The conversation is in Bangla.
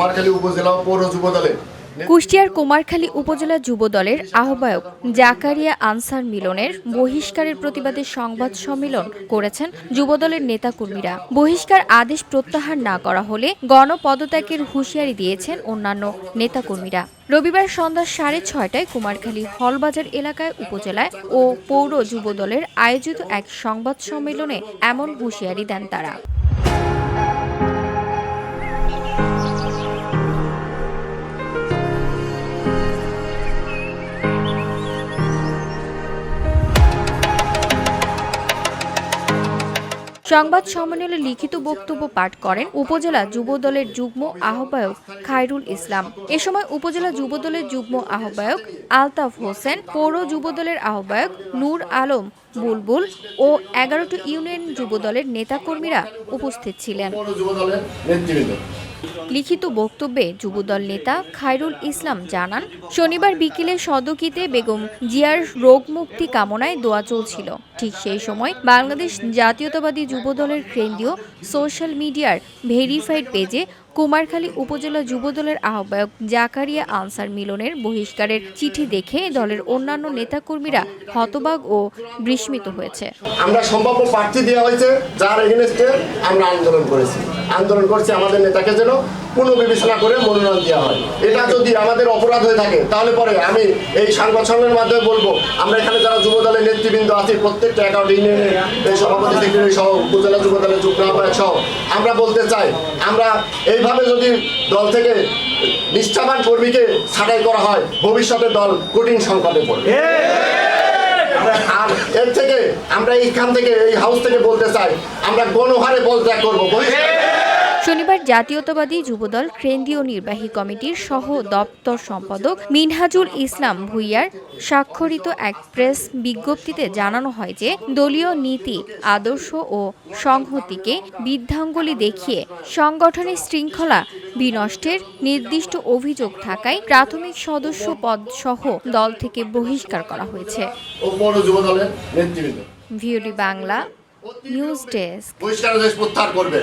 কুমারখালী উপজেলা পৌর যুবদলের কুষ্টিয়ার কুমারখালী উপজেলা যুবদলের আহ্বায়ক জাকারিয়া আনসার মিলনের বহিষ্কারের প্রতিবাদে সংবাদ সম্মেলন করেছেন যুবদলের নেতাকর্মীরা। বহিষ্কার আদেশ প্রত্যাহার না করা হলে গণপদত্যাগের হুঁশিয়ারি দিয়েছেন অন্যান্য নেতাকর্মীরা। রবিবার সন্ধ্যা 6:30টায় কুমারখালী হলবাজার এলাকায় উপজেলায় ও পৌর যুবদলের আয়োজিত এক সংবাদ সম্মেলনে এমন হুঁশিয়ারি দেন তারা। সংবাদ সম্মেলনে লিখিত বক্তব্য পাঠ করেন উপজেলা যুবদলের যুগ্ম আহ্বায়ক খায়রুল ইসলাম। এ সময় উপজেলা যুবদলের যুগ্ম আহ্বায়ক আলতাফ হোসেন, পৌর যুবদলের আহ্বায়ক নূর আলম বুলবুল ও 11টি ইউনিয়ন যুবদলের নেতাকর্মীরা উপস্থিত ছিলেন। লিখিত বক্তব্যে যুবদল নেতা খায়রুল ইসলাম জানান, শনিবার বিকেলে সদকিতে বেগম জিয়ার রোগমুক্তি কামনায় দোয়া চলছিল। ঠিক সেই সময় বাংলাদেশ জাতীয়তাবাদী যুবদলের কেন্দ্রীয় সোশ্যাল মিডিয়ার ভেরিফাইড পেজে কুমারখালী উপজেলা যুবদলের আহ্বায়ক জাকারিয়া আনসার মিলনের বহিষ্কারের চিঠি দেখে দলের অন্যান্য নেতাকর্মীরা হতবাক ও বিস্মিত হয়েছে। আমরা সম্ভাব্য প্রার্থী দেওয়া হয়েছে, যার এগেইনস্টে আমরা আন্দোলন করছি আমাদের নেতাকে যেন পুনর্বিবেচনা করে মনোনয়ন দেওয়া হয়। এটা যদি আমাদের অপরাধ হয়ে থাকে তাহলে পরে আমি এই সংবাদ সম্মেলনের মাধ্যমে বলবো, আমরা এখানে যারা যুবদলের নেতৃবৃন্দ আছি প্রত্যেকটা 11টি ইউনিয়নের এই সভাপতি সেক্রেটারি সহ উপজেলা যুবদলের যুগ্ম আহ্বায়ক সহ আমরা বলতে চাই, আমরা এইভাবে যদি দল থেকে নিষ্ঠাবান কর্মীকে ছাঁটাই করা হয় ভবিষ্যতে দল কঠিন সংকটে পড়বে। আর এর থেকে আমরা এইখান থেকে এই হাউস থেকে বলতে চাই, আমরা গণহারে পদত্যাগ করবো। শনিবার জাতীয়তাবাদী যুবদল কেন্দ্রীয় নির্বাহী কমিটির সহ দপ্তর সম্পাদক মিনহাজুল ইসলাম ভুইয়ার স্বাক্ষরিত এক প্রেস বিজ্ঞপ্তিতে জানানো হয় যে দলীয় নীতি, আদর্শ ও সংহতিকে বৃদ্ধাঙ্গুলি দেখিয়ে সংগঠনের শৃঙ্খলা বিনষ্টের নির্দিষ্ট অভিযোগ থাকায় প্রাথমিক সদস্য পদ সহ দল থেকে বহিষ্কার করা হয়েছে। VOD Bangla news desk. বহিষ্কার প্রত্যাহার করবে।